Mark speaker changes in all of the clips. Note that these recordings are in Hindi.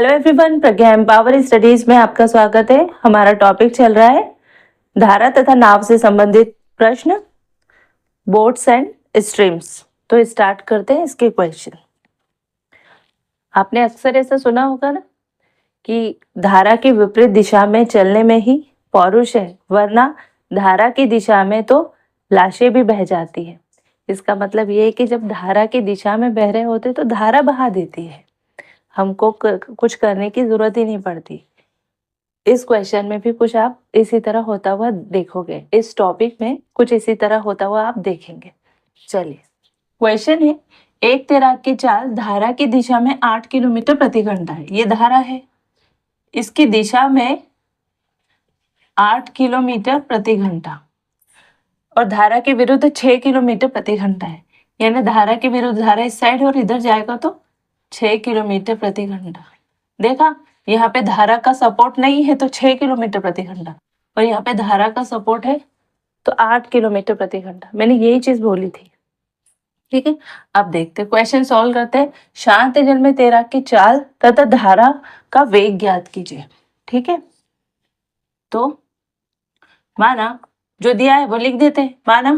Speaker 1: हेलो एवरीवन, प्रज्ञा एम्पावर स्टडीज में आपका स्वागत है। हमारा टॉपिक चल रहा है धारा तथा नाव से संबंधित प्रश्न, बोट्स एंड स्ट्रीम्स। तो स्टार्ट करते हैं इसके क्वेश्चन। आपने अक्सर ऐसा सुना होगा ना कि धारा की विपरीत दिशा में चलने में ही पौरुष है, वरना धारा की दिशा में तो लाशें भी बह जाती है। इसका मतलब ये है कि जब धारा की दिशा में बह रहे होते तो धारा बहा देती है, हमको कुछ करने की जरूरत ही नहीं पड़ती। इस क्वेश्चन में भी कुछ आप इसी तरह होता हुआ देखोगे, इस टॉपिक में कुछ इसी तरह होता हुआ आप देखेंगे। चलिए, क्वेश्चन है, एक तैराक की चाल धारा की दिशा में 8 किलोमीटर प्रति घंटा है। ये धारा है, इसकी दिशा में 8 किलोमीटर प्रति घंटा और धारा के विरुद्ध 6 किलोमीटर प्रति घंटा है। यानी धारा के विरुद्ध धारा इस साइड और इधर जाएगा तो 6 किलोमीटर प्रति घंटा। देखा, यहाँ पे धारा का सपोर्ट नहीं है तो 6 किलोमीटर प्रति घंटा, और यहाँ पे धारा का सपोर्ट है तो 8 किलोमीटर प्रति घंटा। मैंने यही चीज बोली थी। ठीक है, अब देखते क्वेश्चन सॉल्व करते हैं। शांत जल में तैराक की चाल तथा धारा का वेग ज्ञात कीजिए। ठीक है, तो माना जो दिया है वो लिख देते हैं। माना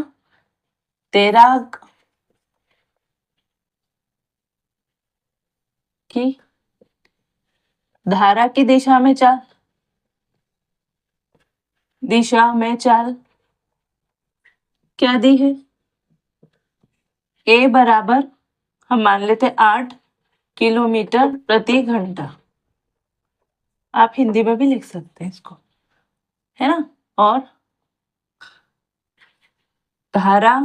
Speaker 1: तैराक की धारा की दिशा में चाल क्या दी है? ए बराबर हम मान लेते 8 किलोमीटर प्रति घंटा। आप हिंदी में भी लिख सकते हैं इसको, है ना। और धारा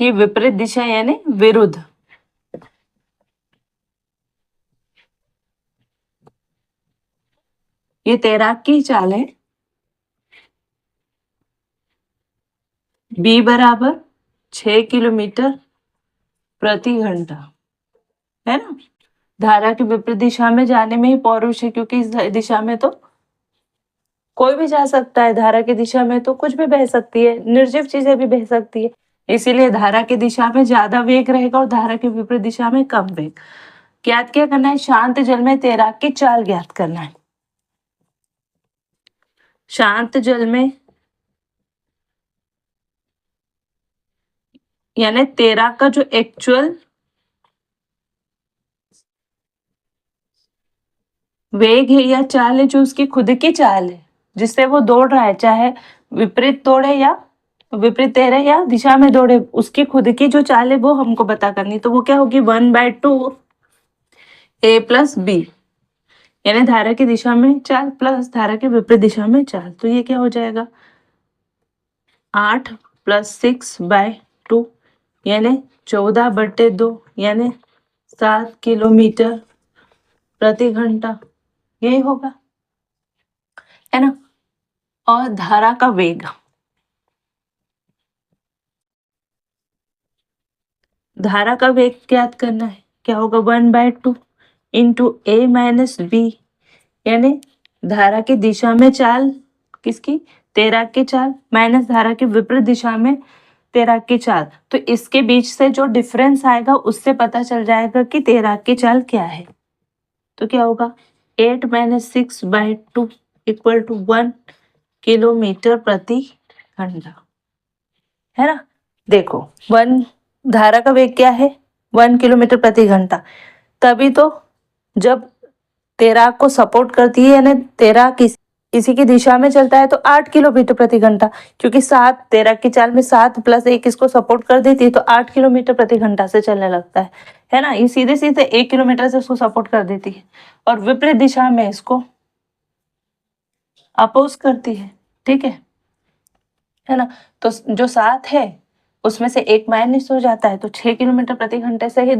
Speaker 1: की विपरीत दिशा यानी विरुद्ध, ये तैराक की चाल है। बी बराबर 6 किलोमीटर प्रति घंटा, है ना। धारा की विपरीत दिशा में जाने में ही पौरुष है, क्योंकि इस दिशा में तो कोई भी जा सकता है। धारा की दिशा में तो कुछ भी बह सकती है, निर्जीव चीजें भी बह सकती है। इसीलिए धारा की दिशा में ज्यादा वेग रहेगा और धारा की विपरीत दिशा में कम वेग। ज्ञात क्या करना है? शांत जल में तैराक की चाल ज्ञात करना है। शांत जल में यानी तैराक का जो एक्चुअल वेग है या चाल है, जो उसकी खुद की चाल है जिससे वो दौड़ रहा है, चाहे विपरीत दौड़े या विपरीत तैरे या दिशा में दौड़े, उसकी खुद की जो चाल है वो हमको पता करनी। तो वो क्या होगी? 1/2 a प्लस बी, यानी धारा की दिशा में चाल प्लस धारा के विपरीत दिशा में चाल। तो ये क्या हो जाएगा? 8 + 6/2 यानी 14/2 यानी 7 किलोमीटर प्रति घंटा, यही होगा, है ना। और धारा का वेग, धारा का वेग ज्ञात करना है। क्या होगा? 1/2 इंटू a माइनस बी, यानी धारा की दिशा में चाल किसकी? तैराक की चाल, माइनस धारा की विपरीत दिशा में तैराक की चाल। तो इसके बीच से जो डिफरेंस आएगा उससे पता चल जाएगा कि तैराक की चाल क्या है। तो क्या होगा? 8 - 6/2 = 1 किलोमीटर प्रति घंटा, है ना। देखो, धारा का वेग क्या है? 1 किलोमीटर प्रति घंटा। तभी तो जब तैराक को सपोर्ट करती है, यानी तैराक इसी की दिशा में चलता है तो 8 किलोमीटर प्रति घंटा, क्योंकि 7 तैराक की चाल में 7 + 1 इसको सपोर्ट कर देती है तो 8 किलोमीटर प्रति घंटा से चलने लगता है ना। ये सीधे सीधे 1 किलोमीटर से उसको सपोर्ट कर देती है और विपरीत दिशा में इसको अपोज करती है। ठीक है ना। तो जो 7 है उसमें से 1 माइनस हो जाता है तो 6 किलोमीटर प्रति घंटे से ही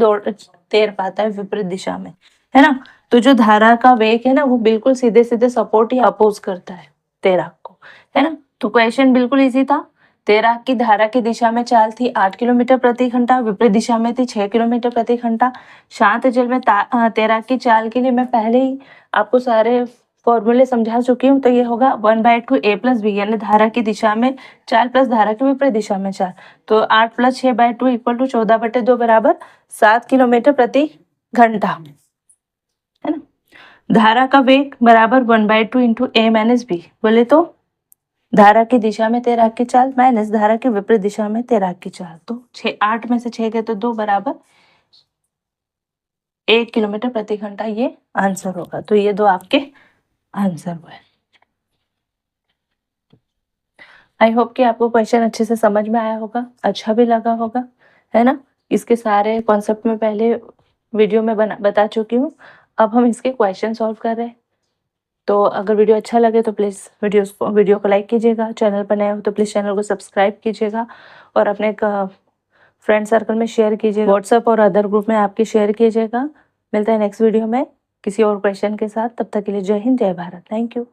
Speaker 1: तैर पाता है विपरीत दिशा में, है ना। तो जो धारा का वेग है ना, वो बिल्कुल सीधे सीधे सपोर्ट या अपोज करता है तैराक को, है ना। तो क्वेश्चन बिल्कुल इजी था। तैराक की धारा की दिशा में चाल थी 8 किलोमीटर प्रति घंटा, विपरीत दिशा में थी 6 किलोमीटर प्रति घंटा। शांत जल में तैराक की चाल के लिए मैं पहले ही आपको सारे फॉर्मूले समझा चुकी हूँ। तो ये होगा 1/2 a + b, यानी धारा की दिशा में चाल प्लस धारा की विपरीत दिशा में चाल। तो 8 + 6/2 = 14/2 बराबर 7 किलोमीटर प्रति घंटा, है ना। धारा का वेग बराबर 1/2 इंटू ए माइनस बी। बोले तो धारा की दिशा में तैराक की चाल माइनस धारा की विपरीत दिशा में तैराक की चाल। तो 8 में से 6 गए तो 2 बराबर 1 किलोमीटर प्रति घंटा, ये आंसर होगा। तो ये 2 आपके आंसर हुए। आई होप कि आपको क्वेश्चन अच्छे से समझ में आया होगा, अच्छा भी लगा होगा, है ना। इसके सारे कॉन्सेप्ट में पहले वीडियो में बता चुकी हूँ। अब हम इसके क्वेश्चन सॉल्व कर रहे हैं। तो अगर वीडियो अच्छा लगे तो प्लीज़ वीडियो को लाइक कीजिएगा, चैनल पर नए हो तो प्लीज़ चैनल को सब्सक्राइब कीजिएगा और अपने फ्रेंड सर्कल में शेयर कीजिएगा, व्हाट्सएप और अदर ग्रुप में आपके शेयर कीजिएगा। मिलता है नेक्स्ट वीडियो में किसी और क्वेश्चन के साथ। तब तक के लिए जय हिंद, जय भारत। Thank you.